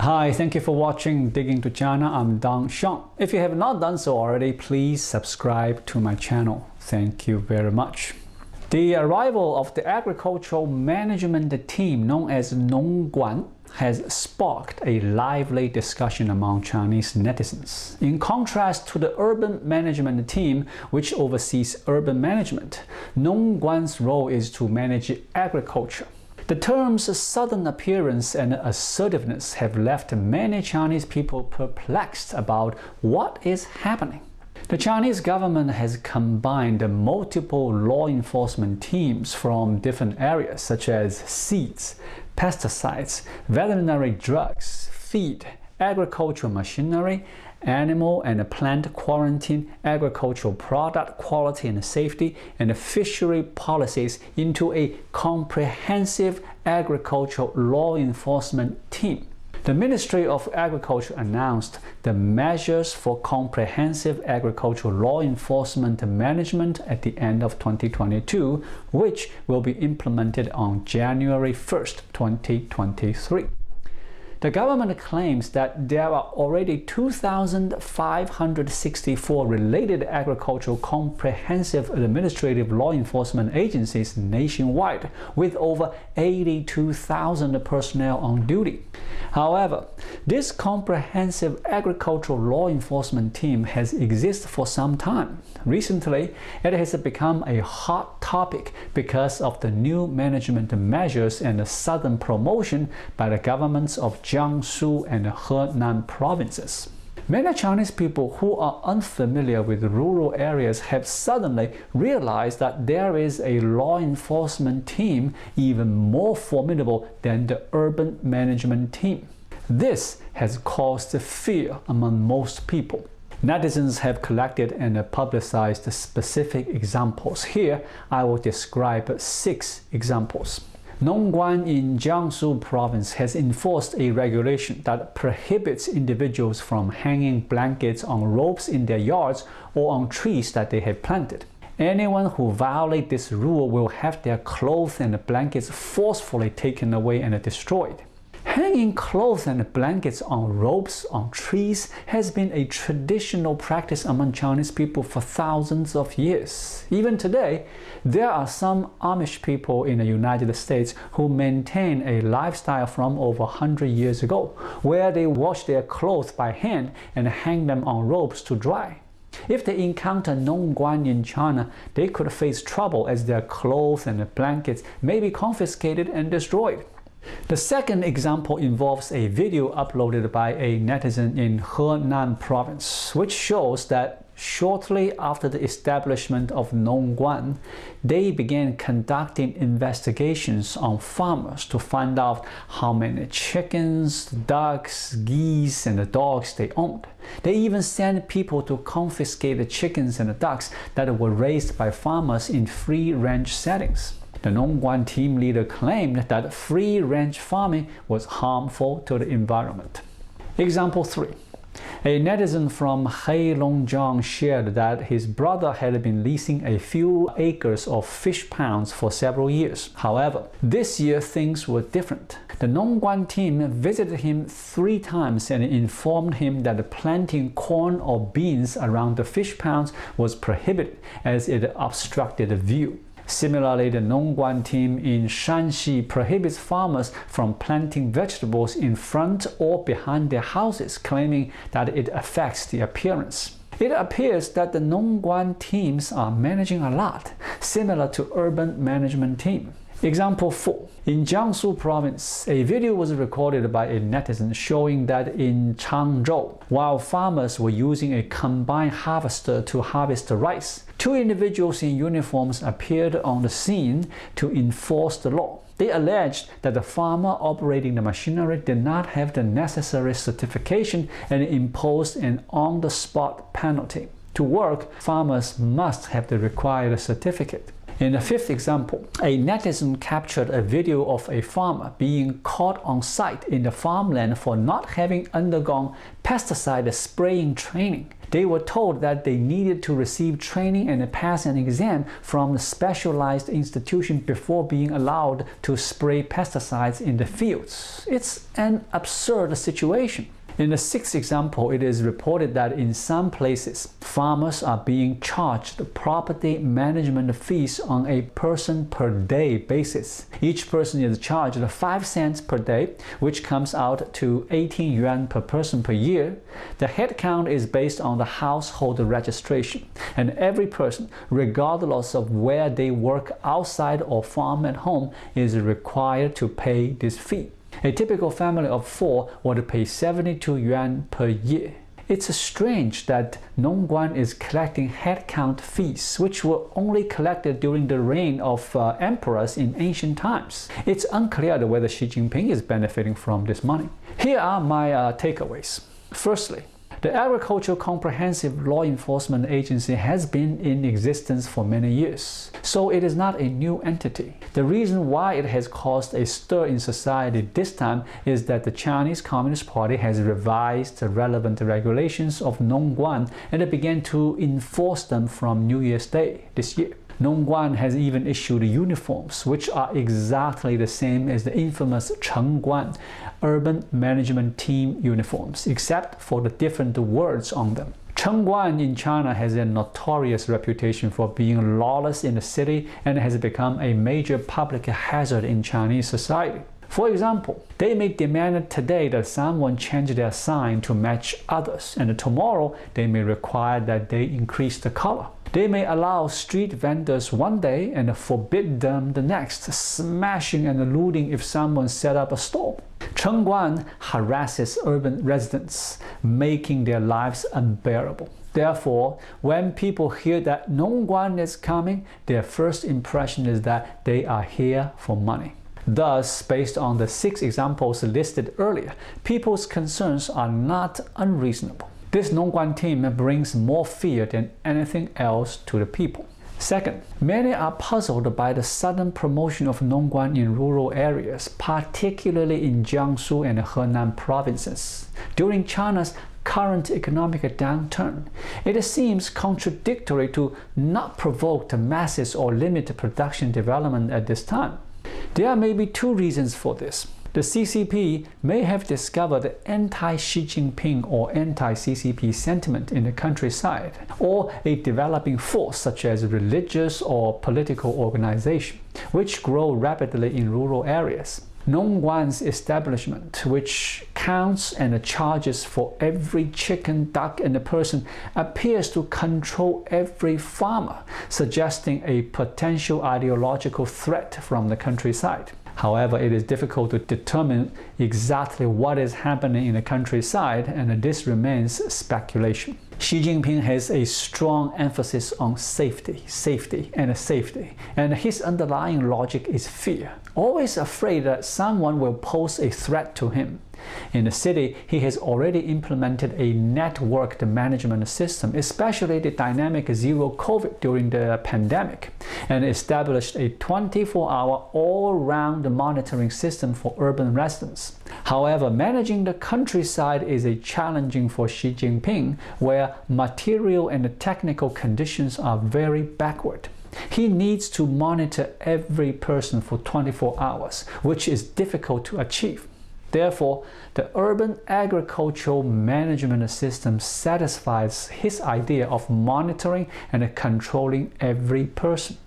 Hi, thank you for watching Digging to China. I'm Dong Xiang. If you have not done so already, please subscribe to my channel. Thank you very much. The arrival of the agricultural management team known as Nongguan has sparked a lively discussion among Chinese netizens. In contrast to the urban management team, which oversees urban management, Nongguan's role is to manage agriculture. The term's sudden appearance and assertiveness have left many Chinese people perplexed about what is happening. The Chinese government has combined multiple law enforcement teams from different areas such as seeds, pesticides, veterinary drugs, feed, agricultural machinery, animal and plant quarantine, agricultural product quality and safety, and fishery policies into a comprehensive agricultural law enforcement team. The Ministry of Agriculture announced the measures for comprehensive agricultural law enforcement management at the end of 2022, which will be implemented on January 1st, 2023. The government claims that there are already 2,564 related agricultural comprehensive administrative law enforcement agencies nationwide, with over 82,000 personnel on duty. However, this comprehensive agricultural law enforcement team has existed for some time. Recently, it has become a hot topic because of the new management measures and the sudden promotion by the governments of Jiangsu and Henan provinces. Many Chinese people who are unfamiliar with rural areas have suddenly realized that there is a law enforcement team even more formidable than the urban management team. This has caused fear among most people. Netizens have collected and publicized specific examples. Here, I will describe 6 examples. Nongguan in Jiangsu province has enforced a regulation that prohibits individuals from hanging blankets on ropes in their yards or on trees that they have planted. Anyone who violates this rule will have their clothes and blankets forcefully taken away and destroyed. Hanging clothes and blankets on ropes on trees has been a traditional practice among Chinese people for thousands of years. Even today, there are some Amish people in the United States who maintain a lifestyle from over 100 years ago, where they wash their clothes by hand and hang them on ropes to dry. If they encounter Nongguan in China, they could face trouble as their clothes and blankets may be confiscated and destroyed. The second example involves a video uploaded by a netizen in Henan province, which shows that shortly after the establishment of Nongguan, they began conducting investigations on farmers to find out how many chickens, ducks, geese, and dogs they owned. They even sent people to confiscate the chickens and the ducks that were raised by farmers in free-range settings. The Nongguan team leader claimed that free-range farming was harmful to the environment. Example 3. A netizen from Heilongjiang shared that his brother had been leasing a few acres of fish ponds for several years. However, this year things were different. The Nongguan team visited him 3 times and informed him that planting corn or beans around the fish ponds was prohibited as it obstructed the view. Similarly, the Nongguan team in Shanxi prohibits farmers from planting vegetables in front or behind their houses, claiming that it affects the appearance. It appears that the Nongguan teams are managing a lot, similar to urban management team. Example 4. In Jiangsu province, a video was recorded by a netizen showing that in Changzhou, while farmers were using a combined harvester to harvest rice, 2 individuals in uniforms appeared on the scene to enforce the law. They alleged that the farmer operating the machinery did not have the necessary certification and imposed an on-the-spot penalty. To work, farmers must have the required certificate. In the fifth example, a netizen captured a video of a farmer being caught on site in the farmland for not having undergone pesticide spraying training. They were told that they needed to receive training and pass an exam from a specialized institution before being allowed to spray pesticides in the fields. It's an absurd situation. In the sixth example, it is reported that in some places, farmers are being charged property management fees on a person per day basis. Each person is charged 5 cents per day, which comes out to 18 yuan per person per year. The head count is based on the household registration, and every person, regardless of where they work outside or farm at home, is required to pay this fee. A typical family of 4 would pay 72 yuan per year. It's strange that Nongguan is collecting headcount fees, which were only collected during the reign of emperors in ancient times. It's unclear whether Xi Jinping is benefiting from this money. Here are my takeaways. Firstly, the Agricultural Comprehensive Law Enforcement Agency has been in existence for many years, so it is not a new entity. The reason why it has caused a stir in society this time is that the Chinese Communist Party has revised the relevant regulations of Nongguan and began to enforce them from New Year's Day this year. Nongguan has even issued uniforms, which are exactly the same as the infamous Chengguan urban management team uniforms, except for the different words on them. Chengguan in China has a notorious reputation for being lawless in the city and has become a major public hazard in Chinese society. For example, they may demand today that someone change their sign to match others, and tomorrow they may require that they increase the color. They may allow street vendors one day and forbid them the next, smashing and looting if someone set up a store. Chengguan harasses urban residents, making their lives unbearable. Therefore, when people hear that Nongguan is coming, their first impression is that they are here for money. Thus, based on the 6 examples listed earlier, people's concerns are not unreasonable. This Nongguan team brings more fear than anything else to the people. Second, many are puzzled by the sudden promotion of Nongguan in rural areas, particularly in Jiangsu and Henan provinces. During China's current economic downturn, it seems contradictory to not provoke the masses or limit production development at this time. There may be 2 reasons for this. The CCP may have discovered anti-Xi Jinping or anti-CCP sentiment in the countryside, or a developing force such as religious or political organization, which grow rapidly in rural areas. Nongguan's establishment, which counts and charges for every chicken, duck, and person, appears to control every farmer, suggesting a potential ideological threat from the countryside. However, it is difficult to determine exactly what is happening in the countryside, and this remains speculation. Xi Jinping has a strong emphasis on safety, and his underlying logic is fear, always afraid that someone will pose a threat to him. In the city, he has already implemented a networked management system, especially the dynamic zero COVID during the pandemic, and established a 24-hour all-round monitoring system for urban residents. However, managing the countryside is challenging for Xi Jinping, where material and technical conditions are very backward. He needs to monitor every person for 24 hours, which is difficult to achieve. Therefore, the urban agricultural management system satisfies his idea of monitoring and controlling every person.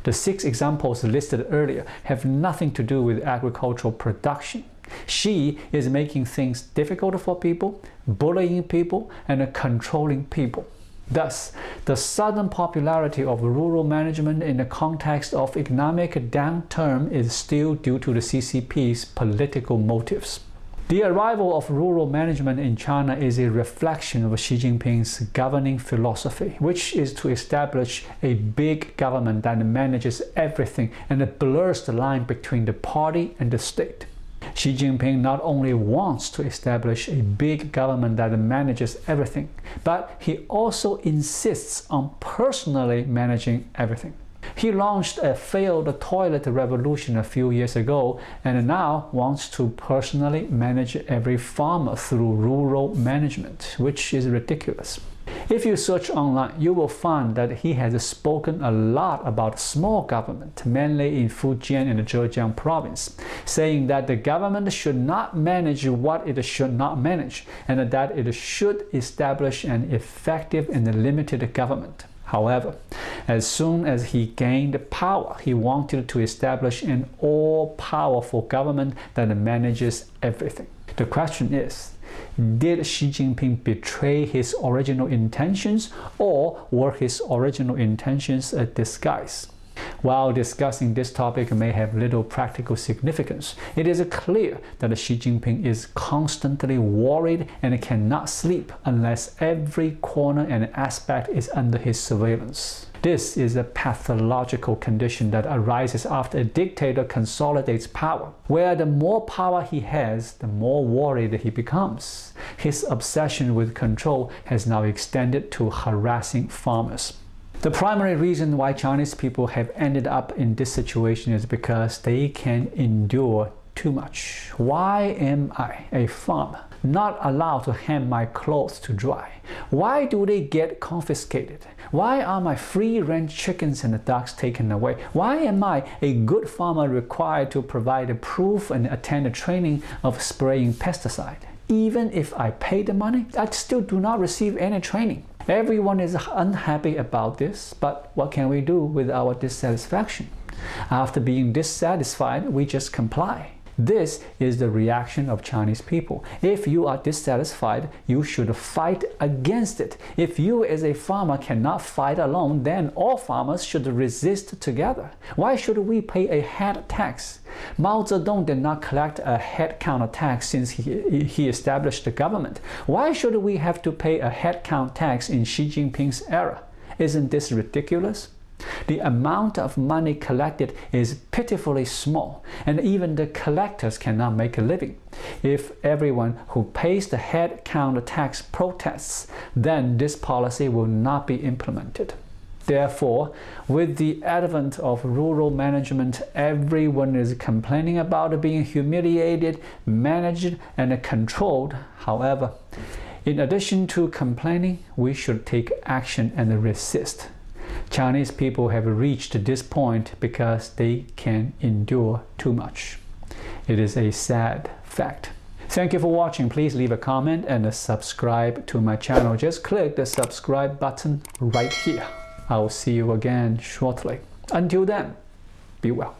The 6 examples listed earlier have nothing to do with agricultural production. Xi is making things difficult for people, bullying people, and controlling people. Thus, the sudden popularity of rural management in the context of economic downturn is still due to the CCP's political motives. The arrival of rural management in China is a reflection of Xi Jinping's governing philosophy, which is to establish a big government that manages everything and blurs the line between the party and the state. Xi Jinping not only wants to establish a big government that manages everything, but he also insists on personally managing everything. He launched a failed toilet revolution a few years ago and now wants to personally manage every farmer through rural management, which is ridiculous. If you search online, you will find that he has spoken a lot about small government, mainly in Fujian and Zhejiang province, saying that the government should not manage what it should not manage, and that it should establish an effective and limited government. However, as soon as he gained power, he wanted to establish an all-powerful government that manages everything. The question is, did Xi Jinping betray his original intentions, or were his original intentions a disguise? While discussing this topic may have little practical significance, it is clear that Xi Jinping is constantly worried and cannot sleep unless every corner and aspect is under his surveillance. This is a pathological condition that arises after a dictator consolidates power, where the more power he has, the more worried he becomes. His obsession with control has now extended to harassing farmers. The primary reason why Chinese people have ended up in this situation is because they can endure too much. Why am I, a farmer, not allowed to hang my clothes to dry? Why do they get confiscated? Why are my free-range chickens and ducks taken away? Why am I, a good farmer, required to provide a proof and attend a training of spraying pesticide? Even if I pay the money, I still do not receive any training. Everyone is unhappy about this, but what can we do with our dissatisfaction? After being dissatisfied, we just comply. This is the reaction of Chinese people. If you are dissatisfied, you should fight against it. If you as a farmer cannot fight alone, then all farmers should resist together. Why should we pay a head tax? Mao Zedong did not collect a head count tax since he established the government. Why should we have to pay a head count tax in Xi Jinping's era? Isn't this ridiculous? The amount of money collected is pitifully small, and even the collectors cannot make a living. If everyone who pays the head count tax protests, then this policy will not be implemented. Therefore, with the advent of rural management, everyone is complaining about being humiliated, managed, and controlled. However, in addition to complaining, we should take action and resist. Chinese people have reached this point because they can endure too much. It is a sad fact. Thank you for watching. Please leave a comment and subscribe to my channel. Just click the subscribe button right here. I will see you again shortly. Until then, be well.